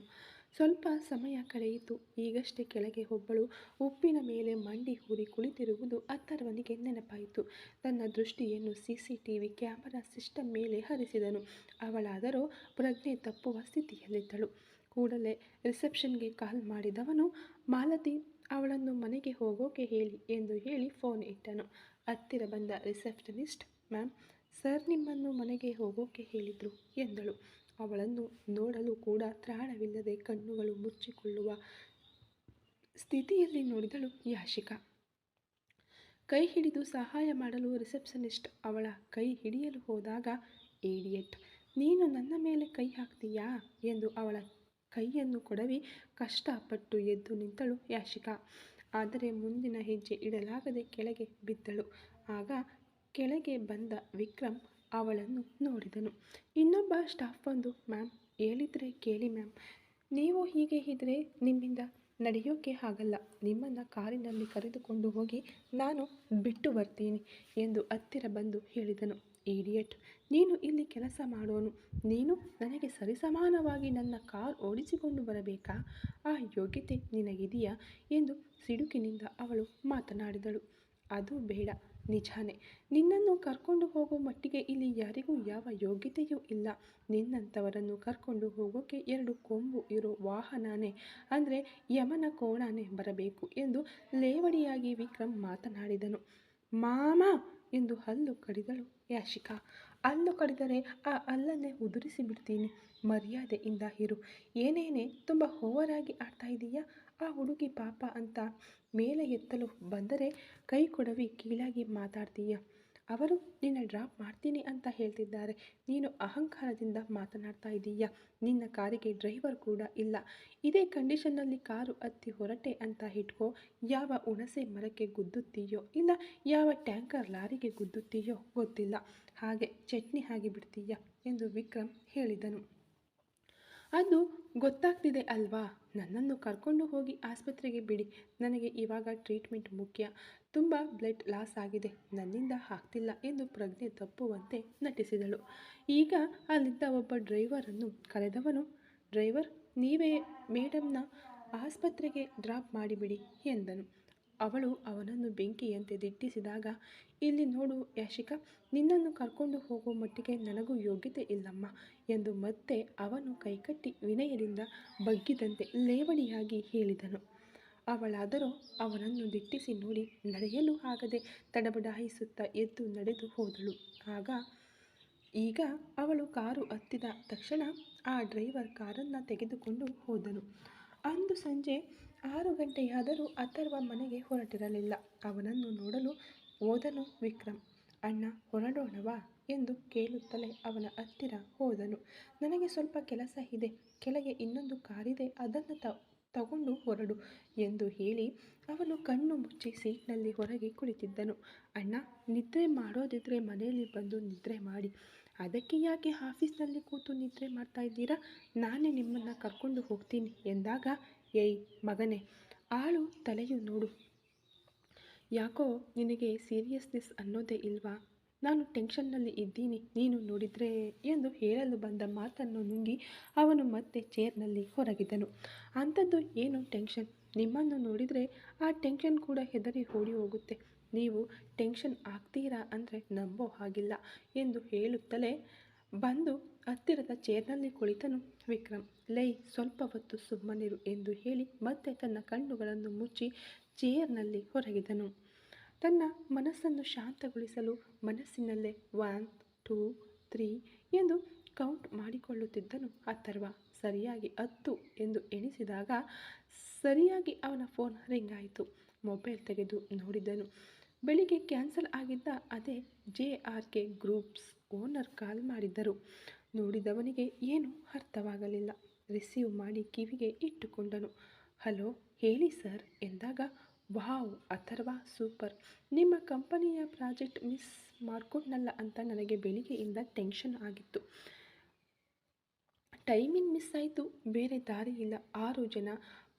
ಸ್ವಲ್ಪ ಸಮಯ ಕಳೆಯಿತು. ಈಗಷ್ಟೇ ಕೆಳಗೆ ಒಬ್ಬಳು ಉಪ್ಪಿನ ಮೇಲೆ ಮಂಡಿ ಊರಿ ಕುಳಿತಿರುವುದು ಅಥರ್ವನಿಗೆ ನೆನಪಾಯಿತು. ತನ್ನ ದೃಷ್ಟಿಯನ್ನು CCTV ಕ್ಯಾಮರಾ ಸಿಸ್ಟಮ್ ಮೇಲೆ ಹರಿಸಿದನು. ಅವಳಾದರೂ ಪ್ರಜ್ಞೆ ತಪ್ಪುವ ಸ್ಥಿತಿಯಲ್ಲಿದ್ದಳು. ಕೂಡಲೇ ರಿಸೆಪ್ಷನ್ಗೆ ಕಾಲ್ ಮಾಡಿದವನು, ಮಾಲತಿ ಅವಳನ್ನು ಮನೆಗೆ ಹೋಗೋಕೆ ಹೇಳಿ ಎಂದು ಹೇಳಿ ಫೋನ್ ಇಟ್ಟನು. ಹತ್ತಿರ ಬಂದ ರಿಸೆಪ್ಷನಿಸ್ಟ್, ಮ್ಯಾಮ್, ಸರ್ ನಿಮ್ಮನ್ನು ಮನೆಗೆ ಹೋಗೋಕೆ ಹೇಳಿದರು ಎಂದಳು. ಅವಳನ್ನು ನೋಡಲು ಕೂಡ ತ್ರಾಣವಿಲ್ಲದೆ ಕಣ್ಣುಗಳು ಮುಚ್ಚಿಕೊಳ್ಳುವ ಸ್ಥಿತಿಯಲ್ಲಿ ನೋಡಿದಳು ಯಾಶಿಕಾ. ಕೈ ಹಿಡಿದು ಸಹಾಯ ಮಾಡಲು ರಿಸೆಪ್ಷನಿಸ್ಟ್ ಅವಳ ಕೈ ಹಿಡಿಯಲು ಹೋದಾಗ, ಈಡಿಯಟ್, ನೀನು ನನ್ನ ಮೇಲೆ ಕೈ ಹಾಕ್ತೀಯಾ ಎಂದು ಅವಳ ಕೈಯನ್ನು ಕೊಡವಿ ಕಷ್ಟಪಟ್ಟು ಎದ್ದು ನಿಂತಳು ಯಾಶಿಕಾ. ಆದರೆ ಮುಂದಿನ ಹೆಜ್ಜೆ ಇಡಲಾಗದೆ ಕೆಳಗೆ ಬಿದ್ದಳು. ಆಗ ಕೆಳಗೆ ಬಂದ ವಿಕ್ರಮ್ ಅವಳನ್ನು ನೋಡಿದನು. ಇನ್ನೊಬ್ಬ ಸ್ಟಾಫ್ ಬಂದು, ಮ್ಯಾಮ್, ಹೇಳಿದ್ರೆ ಕೇಳಿ ಮ್ಯಾಮ್, ನೀವು ಹೀಗೆ ಇದ್ದರೆ ನಿಮ್ಮಿಂದ ನಡೆಯೋಕೆ ಆಗಲ್ಲ. ನಿಮ್ಮನ್ನು ಕಾರಿನಲ್ಲಿ ಕರೆದುಕೊಂಡು ಹೋಗಿ ನಾನು ಬಿಟ್ಟು ಬರ್ತೀನಿ ಎಂದು ಹತ್ತಿರ ಬಂದು ಹೇಳಿದನು. ಈಡಿಯಟ್, ನೀನು ಇಲ್ಲಿ ಕೆಲಸ ಮಾಡೋನು, ನೀನು ನನಗೆ ಸರಿಸಮಾನವಾಗಿ ನನ್ನ ಕಾರ್ ಓಡಿಸಿಕೊಂಡು ಬರಬೇಕಾ? ಆ ಯೋಗ್ಯತೆ ನಿನಗಿದೆಯಾ ಎಂದು ಸಿಡುಕಿನಿಂದ ಅವಳು ಮಾತನಾಡಿದಳು. ಅದು ಬೇಡ, ನಿಜಾನೇ, ನಿನ್ನನ್ನು ಕರ್ಕೊಂಡು ಹೋಗೋ ಮಟ್ಟಿಗೆ ಇಲ್ಲಿ ಯಾರಿಗೂ ಯಾವ ಯೋಗ್ಯತೆಯೂ ಇಲ್ಲ. ನಿನ್ನಂಥವರನ್ನು ಕರ್ಕೊಂಡು ಹೋಗೋಕೆ 2 ಕೊಂಬು ಇರೋ ವಾಹನನೇ, ಅಂದರೆ ಯಮನ ಕೋಣನೇ ಬರಬೇಕು ಎಂದು ಲೇವಡಿಯಾಗಿ ವಿಕ್ರಮ್ ಮಾತನಾಡಿದನು. ಮಾಮಾ ಎಂದು ಹಲ್ಲು ಕಡಿದಳು ಯಾಶಿಕಾ. ಹಲ್ಲು ಕಡಿದರೆ ಆ ಹಲ್ಲನ್ನೇ ಉದುರಿಸಿ ಬಿಡ್ತೀನಿ, ಮರ್ಯಾದೆಯಿಂದ ಇರು. ಏನೇನೇ ತುಂಬ ಓವರಾಗಿ ಆಡ್ತಾ ಇದೀಯಾ? ಆ ಹುಡುಗಿ ಪಾಪ ಅಂತ ಮೇಲೆ ಎತ್ತಲು ಬಂದರೆ ಕೈ ಕೊಡವಿ ಕೀಳಾಗಿ ಮಾತಾಡ್ತೀಯ. ಅವರು ನಿನ್ನ ಡ್ರಾಪ್ ಮಾಡ್ತೀನಿ ಅಂತ ಹೇಳ್ತಿದ್ದಾರೆ, ನೀನು ಅಹಂಕಾರದಿಂದ ಮಾತನಾಡ್ತಾ ಇದ್ದೀಯಾ? ನಿನ್ನ ಕಾರಿಗೆ ಡ್ರೈವರ್ ಕೂಡ ಇಲ್ಲ. ಇದೇ ಕಂಡೀಷನ್ನಲ್ಲಿ ಕಾರು ಹತ್ತಿ ಹೊರಟೆ ಅಂತ ಇಟ್ಕೋ, ಯಾವ ಹುಣಸೆ ಮರಕ್ಕೆ ಗುದ್ದುತ್ತೀಯೋ ಇಲ್ಲ ಯಾವ ಟ್ಯಾಂಕರ್ ಲಾರಿಗೆ ಗುದ್ದುತ್ತೀಯೋ ಗೊತ್ತಿಲ್ಲ, ಹಾಗೆ ಚಟ್ನಿ ಆಗಿಬಿಡ್ತೀಯ ಎಂದು ವಿಕ್ರಮ್ ಹೇಳಿದನು. ಅದು ಗೊತ್ತಾಗ್ತಿದೆ ಅಲ್ವಾ? ನನ್ನನ್ನು ಕರ್ಕೊಂಡು ಹೋಗಿ ಆಸ್ಪತ್ರೆಗೆ ಬಿಡಿ. ನನಗೆ ಇವಾಗ ಟ್ರೀಟ್ಮೆಂಟ್ ಮುಖ್ಯ. ತುಂಬ ಬ್ಲಡ್ ಲಾಸ್ ಆಗಿದೆ, ನನ್ನಿಂದ ಆಗ್ತಿಲ್ಲ ಎಂದು ಪ್ರಜ್ಞೆ ತಪ್ಪುವಂತೆ ನಟಿಸಿದಳು. ಈಗ ಅಲ್ಲಿದ್ದ ಒಬ್ಬ ಡ್ರೈವರನ್ನು ಕರೆದವನು, ಡ್ರೈವರ್, ನೀವೇ ಮೇಡಮ್ನ ಆಸ್ಪತ್ರೆಗೆ ಡ್ರಾಪ್ ಮಾಡಿಬಿಡಿ ಎಂದನು. ಅವಳು ಅವನನ್ನು ಬೆಂಕಿಯಂತೆ ದಿಟ್ಟಿಸಿದಾಗ, ಇಲ್ಲಿ ನೋಡು ಯಾಶಿಕಾ, ನಿನ್ನನ್ನು ಕರ್ಕೊಂಡು ಹೋಗೋ ಮಟ್ಟಿಗೆ ನನಗೂ ಯೋಗ್ಯತೆ ಇಲ್ಲಮ್ಮ ಎಂದು ಮತ್ತೆ ಅವನು ಕೈಕಟ್ಟಿ ವಿನಯದಿಂದ ಬಗ್ಗಿದಂತೆ ಲೇವಡಿಯಾಗಿ ಹೇಳಿದನು. ಅವಳಾದರೂ ಅವನನ್ನು ದಿಟ್ಟಿಸಿ ನೋಡಿ ನಡೆಯಲು ಆಗದೆ ತಡಬಡಾಯಿಸುತ್ತಾ ಎದ್ದು ನಡೆದು ಹೋದಳು. ಈಗ ಅವಳು ಕಾರು ಹತ್ತಿದ ತಕ್ಷಣ ಆ ಡ್ರೈವರ್ ಕಾರನ್ನು ತೆಗೆದುಕೊಂಡು ಹೋದನು. ಅಂದು ಸಂಜೆ 6 ಗಂಟೆಯಾದರೂ ಅಥರ್ವ ಮನೆಗೆ ಹೊರಟಿರಲಿಲ್ಲ. ಅವನನ್ನು ನೋಡಲು ಹೋದನು ವಿಕ್ರಮ್. ಅಣ್ಣ, ಹೊರಡೋಣವಾ ಎಂದು ಕೇಳುತ್ತಲೇ ಅವನ ಹತ್ತಿರ ಹೋದನು. ನನಗೆ ಸ್ವಲ್ಪ ಕೆಲಸ ಇದೆ, ಕೆಳಗೆ ಇನ್ನೊಂದು ಕಾರಿದೆ, ಅದನ್ನು ತಗೊಂಡು ಹೊರಡು ಎಂದು ಹೇಳಿ ಅವನು ಕಣ್ಣು ಮುಚ್ಚಿ ಸೀಟ್ನಲ್ಲಿ ಹೊರಗೆ ಕುಳಿತಿದ್ದನು. ಅಣ್ಣ, ನಿದ್ರೆ ಮಾಡೋದಿದ್ರೆ ಮನೆಯಲ್ಲಿ ಬಂದು ನಿದ್ರೆ ಮಾಡಿ, ಅದಕ್ಕೆ ಯಾಕೆ ಆಫೀಸ್ನಲ್ಲಿ ಕೂತು ನಿದ್ರೆ ಮಾಡ್ತಾ ಇದ್ದೀರಾ? ನಾನೇ ನಿಮ್ಮನ್ನು ಕರ್ಕೊಂಡು ಹೋಗ್ತೀನಿ ಎಂದಾಗ, ಏಯ್ ಮಗನೇ, ಆಳು ತಲೆಯು ನೋಡು, ಯಾಕೋ ನಿನಗೆ ಸೀರಿಯಸ್ನೆಸ್ ಅನ್ನೋದೇ ಇಲ್ವಾ? ನಾನು ಟೆನ್ಷನ್ನಲ್ಲಿ ಇದ್ದೀನಿ, ನೀನು ನೋಡಿದರೆ ಎಂದು ಹೇಳಲು ಬಂದ ಮಾತನ್ನು ನುಂಗಿ ಅವನು ಮತ್ತೆ ಚೇರ್ನಲ್ಲಿ ಹೊರಗಿದನು. ಅಂಥದ್ದು ಏನು ಟೆನ್ಷನ್? ನಿಮ್ಮನ್ನು ನೋಡಿದರೆ ಆ ಟೆನ್ಷನ್ ಕೂಡ ಹೆದರಿ ಓಡಿ ಹೋಗುತ್ತೆ. ನೀವು ಟೆನ್ಷನ್ ಆಗ್ತೀರಾ ಅಂದರೆ ನಂಬೋ ಹಾಗಿಲ್ಲ ಎಂದು ಹೇಳುತ್ತಲೇ ಬಂದು ಹತ್ತಿರದ ಚೇರ್ನಲ್ಲಿ ಕುಳಿತನು ವಿಕ್ರಮ್. ಲೈ, ಸ್ವಲ್ಪ ಹೊತ್ತು ಸುಮ್ಮನಿರು ಎಂದು ಹೇಳಿ ಮತ್ತೆ ತನ್ನ ಕಣ್ಣುಗಳನ್ನು ಮುಚ್ಚಿ ಚೇರ್ನಲ್ಲಿ ಹೊರಗಿದನು. ತನ್ನ ಮನಸ್ಸನ್ನು ಶಾಂತಗೊಳಿಸಲು ಮನಸ್ಸಿನಲ್ಲೇ 1, 2, 3 ಎಂದು ಕೌಂಟ್ ಮಾಡಿಕೊಳ್ಳುತ್ತಿದ್ದನು ಅಥರ್ವ. ಸರಿಯಾಗಿ 10 ಎಂದು ಎಣಿಸಿದಾಗ ಸರಿಯಾಗಿ ಅವನ ಫೋನ್ ರಿಂಗ್ ಆಯಿತು. ಮೊಬೈಲ್ ತೆಗೆದು ನೋಡಿದನು. ಬೆಳಿಗ್ಗೆ ಕ್ಯಾನ್ಸಲ್ ಆಗಿದ್ದ ಅದೇ JRK ಗ್ರೂಪ್ಸ್ ಓನರ್ ಕಾಲ್ ಮಾಡಿದ್ದರು. ನೋಡಿದವನಿಗೆ ಏನೂ ಅರ್ಥವಾಗಲಿಲ್ಲ. ರಿಸೀವ್ ಮಾಡಿ ಕಿವಿಗೆ ಇಟ್ಟುಕೊಂಡನು. ಹಲೋ, ಹೇಳಿ ಸರ್ ಎಂದಾಗ, ವಾವ್ ಅಥರ್ವ, ಸೂಪರ್. ನಿಮ್ಮ ಕಂಪನಿಯ ಪ್ರಾಜೆಕ್ಟ್ ಮಿಸ್ ಮಾಡ್ಕೊಂಡಲ್ಲ ಅಂತ ನನಗೆ ಬೆಳಿಗ್ಗೆಯಿಂದ ಟೆನ್ಷನ್ ಆಗಿತ್ತು. ಟೈಮಿಂಗ್ ಮಿಸ್ ಆಯಿತು, ಬೇರೆ ದಾರಿ ಇಲ್ಲ. 6 ಜನ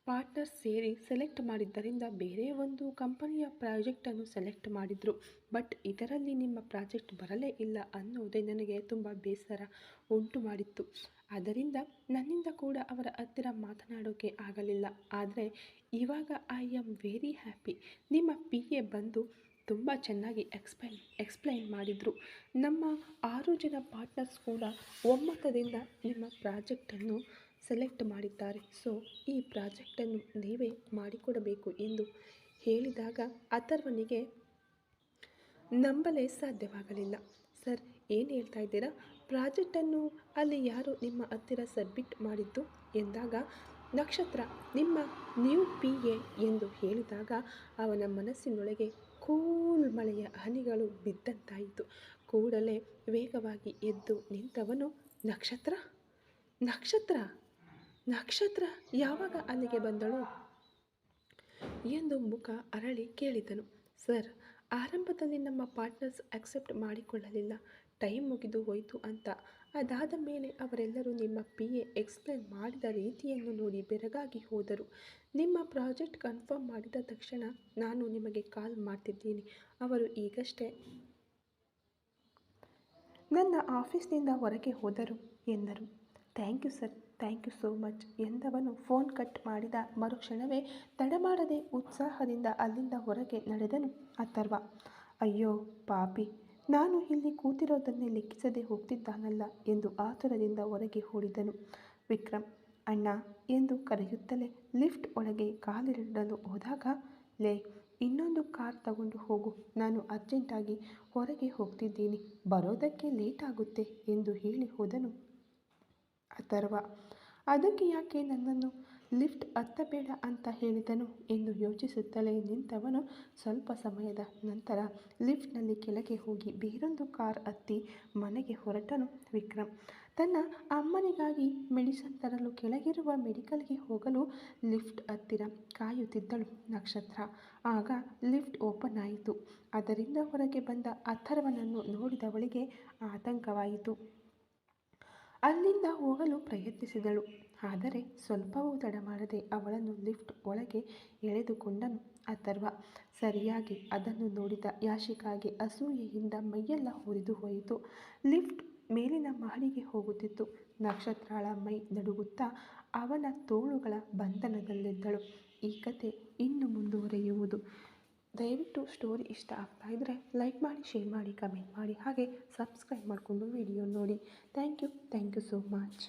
ಪಾರ್ಟ್ನರ್ಸ್ ಸೇರಿ ಸೆಲೆಕ್ಟ್ ಮಾಡಿದ್ದರಿಂದ ಬೇರೆ ಒಂದು ಕಂಪನಿಯ ಪ್ರಾಜೆಕ್ಟನ್ನು ಸೆಲೆಕ್ಟ್ ಮಾಡಿದರು. ಬಟ್ ಇದರಲ್ಲಿ ನಿಮ್ಮ ಪ್ರಾಜೆಕ್ಟ್ ಬರಲೇ ಇಲ್ಲ ಅನ್ನೋದೇ ನನಗೆ ತುಂಬ ಬೇಸರ ಉಂಟು ಮಾಡಿತ್ತು. ಅದರಿಂದ ನನ್ನಿಂದ ಕೂಡ ಅವರ ಹತ್ತಿರ ಮಾತನಾಡೋಕ್ಕೆ ಆಗಲಿಲ್ಲ. ಆದರೆ ಇವಾಗ ಐ ಆಮ್ ವೆರಿ ಹ್ಯಾಪಿ. ನಿಮ್ಮ PA ಬಂದು ತುಂಬ ಚೆನ್ನಾಗಿ ಎಕ್ಸ್ಪ್ಲೈನ್ ಮಾಡಿದರು. ನಮ್ಮ 6 ಜನ ಪಾರ್ಟ್ನರ್ಸ್ ಕೂಡ ಒಮ್ಮತದಿಂದ ನಿಮ್ಮ ಪ್ರಾಜೆಕ್ಟನ್ನು ಸೆಲೆಕ್ಟ್ ಮಾಡಿದ್ದಾರೆ. ಸೊ ಈ ಪ್ರಾಜೆಕ್ಟನ್ನು ನೀವೇ ಮಾಡಿಕೊಡಬೇಕು ಎಂದು ಹೇಳಿದಾಗ ಅಥರ್ವನಿಗೆ ನಂಬಲೇ ಸಾಧ್ಯವಾಗಲಿಲ್ಲ. ಸರ್, ಏನು ಹೇಳ್ತಾ ಇದ್ದೀರಾ? ಪ್ರಾಜೆಕ್ಟನ್ನು ಅಲ್ಲಿ ಯಾರು ನಿಮ್ಮ ಹತ್ತಿರ ಸಬ್ಮಿಟ್ ಮಾಡಿದ್ದು ಎಂದಾಗ, ನಕ್ಷತ್ರ, ನಿಮ್ಮ ನ್ಯೂ PA ಎಂದು ಹೇಳಿದಾಗ ಅವನ ಮನಸ್ಸಿನೊಳಗೆ ಕೂಲ್ ಮಳೆಯ ಹನಿಗಳು ಬಿದ್ದಂತಾಯಿತು. ಕೂಡಲೇ ವೇಗವಾಗಿ ಎದ್ದು ನಿಂತವನು, ನಕ್ಷತ್ರ ನಕ್ಷತ್ರ ನಕ್ಷತ್ರ ಯಾವಾಗ ಅಲ್ಲಿಗೆ ಬಂದಳು ಎಂದು ಮುಖ ಅರಳಿ ಕೇಳಿದನು. ಸರ್, ಆರಂಭದಲ್ಲಿ ನಮ್ಮ ಪಾರ್ಟ್ನರ್ಸ್ ಅಕ್ಸೆಪ್ಟ್ ಮಾಡಿಕೊಳ್ಳಲಿಲ್ಲ, ಟೈಮ್ ಮುಗಿದು ಹೋಯಿತು ಅಂತ. ಅದಾದ ಮೇಲೆ ಅವರೆಲ್ಲರೂ ನಿಮ್ಮ PA ಎಕ್ಸ್ಪ್ಲೈನ್ ಮಾಡಿದ ರೀತಿಯನ್ನು ನೋಡಿ ಬೆರಗಾಗಿ ಹೋದರು. ನಿಮ್ಮ ಪ್ರಾಜೆಕ್ಟ್ ಕನ್ಫರ್ಮ್ ಮಾಡಿದ ತಕ್ಷಣ ನಾನು ನಿಮಗೆ ಕಾಲ್ ಮಾಡ್ತಿದ್ದೀನಿ. ಅವರು ಈಗಷ್ಟೇ ನನ್ನ ಆಫೀಸ್ನಿಂದ ಹೊರಗೆ ಹೋದರು ಎಂದರು. Thank you sir, thank you so much ಎಂದವನು ಫೋನ್ ಕಟ್ ಮಾಡಿದ ಮರುಕ್ಷಣವೇ ತಡಮಾಡದೆ ಉತ್ಸಾಹದಿಂದ ಅಲ್ಲಿಂದ ಹೊರಗೆ ನಡೆದನು ಅಥರ್ವ. ಅಯ್ಯೋ ಪಾಪಿ, ನಾನು ಇಲ್ಲಿ ಕೂತಿರೋದನ್ನೇ ಲೆಕ್ಕಿಸದೆ ಹೋಗ್ತಿದ್ದಾನಲ್ಲ ಎಂದು ಆತುರದಿಂದ ಹೊರಗೆ ಓಡಿದನು ವಿಕ್ರಮ್. ಅಣ್ಣ ಎಂದು ಕರೆಯುತ್ತಲೇ ಲಿಫ್ಟ್ ಒಳಗೆ ಕಾಲಿಡಲು ಹೋದಾಗ, ಲೇ, ಇನ್ನೊಂದು ಕಾರ್ ತಗೊಂಡು ಹೋಗು, ನಾನು ಅರ್ಜೆಂಟಾಗಿ ಹೊರಗೆ ಹೋಗ್ತಿದ್ದೀನಿ, ಬರೋದಕ್ಕೆ ಲೇಟ್ ಆಗುತ್ತೆ ಎಂದು ಹೇಳಿ ಹೋದನು ಅಥರ್ವ. ಅದಕ್ಕೆ ಯಾಕೆ ನನ್ನನ್ನು ಲಿಫ್ಟ್ ಹತ್ತಬೇಡ ಅಂತ ಹೇಳಿದನು ಎಂದು ಯೋಚಿಸುತ್ತಲೇ ನಿಂತವನು ಸ್ವಲ್ಪ ಸಮಯದ ನಂತರ ಲಿಫ್ಟ್ನಲ್ಲಿ ಕೆಳಗೆ ಹೋಗಿ ಬೇರೊಂದು ಕಾರ್ ಹತ್ತಿ ಮನೆಗೆ ಹೊರಟನು ವಿಕ್ರಮ್. ತನ್ನ ಅಮ್ಮನಿಗಾಗಿ ಮೆಡಿಸಿನ್ ತರಲು ಕೆಳಗಿರುವ ಮೆಡಿಕಲ್ಗೆ ಹೋಗಲು ಲಿಫ್ಟ್ ಹತ್ತಿರ ಕಾಯುತ್ತಿದ್ದಳು ನಕ್ಷತ್ರ. ಆಗ ಲಿಫ್ಟ್ ಓಪನ್ ಆಯಿತು. ಅದರಿಂದ ಹೊರಗೆ ಬಂದ ಅಥರ್ವನನ್ನು ನೋಡಿದವಳಿಗೆ ಆತಂಕವಾಯಿತು. ಅಲ್ಲಿಂದ ಹೋಗಲು ಪ್ರಯತ್ನಿಸಿದಳು. ಆದರೆ ಸ್ವಲ್ಪವೂ ತಡಮಾಡದೆ ಅವಳನ್ನು ಲಿಫ್ಟ್ ಒಳಗೆ ಎಳೆದುಕೊಂಡನು ಅಥರ್ವ. ಸರಿಯಾಗಿ ಅದನ್ನು ನೋಡಿದ ಯಾಶಿಕಾಗೆ ಅಸೂಯೆಯಿಂದ ಮೈಯೆಲ್ಲ ಉರಿದು ಹೋಯಿತು. ಲಿಫ್ಟ್ ಮೇಲಿನ ಮಹಡಿಗೆ ಹೋಗುತ್ತಿತ್ತು. ನಕ್ಷತ್ರಳ ಮೈ ನಡುಗುತ್ತಾ ಅವನ ತೋಳುಗಳ ಬಂಧನದಲ್ಲಿದ್ದಳು. ಈ ಕತೆ ಇನ್ನು ಮುಂದುವರಿಯುವುದು. ದಯವಿಟ್ಟು ಸ್ಟೋರಿ ಇಷ್ಟ ಆಗ್ತಾ ಇದ್ದರೆ ಲೈಕ್ ಮಾಡಿ, ಶೇರ್ ಮಾಡಿ, ಕಮೆಂಟ್ ಮಾಡಿ, ಹಾಗೆ ಸಬ್ಸ್ಕ್ರೈಬ್ ಮಾಡಿಕೊಂಡು ವಿಡಿಯೋ ನೋಡಿ. Thank you so much.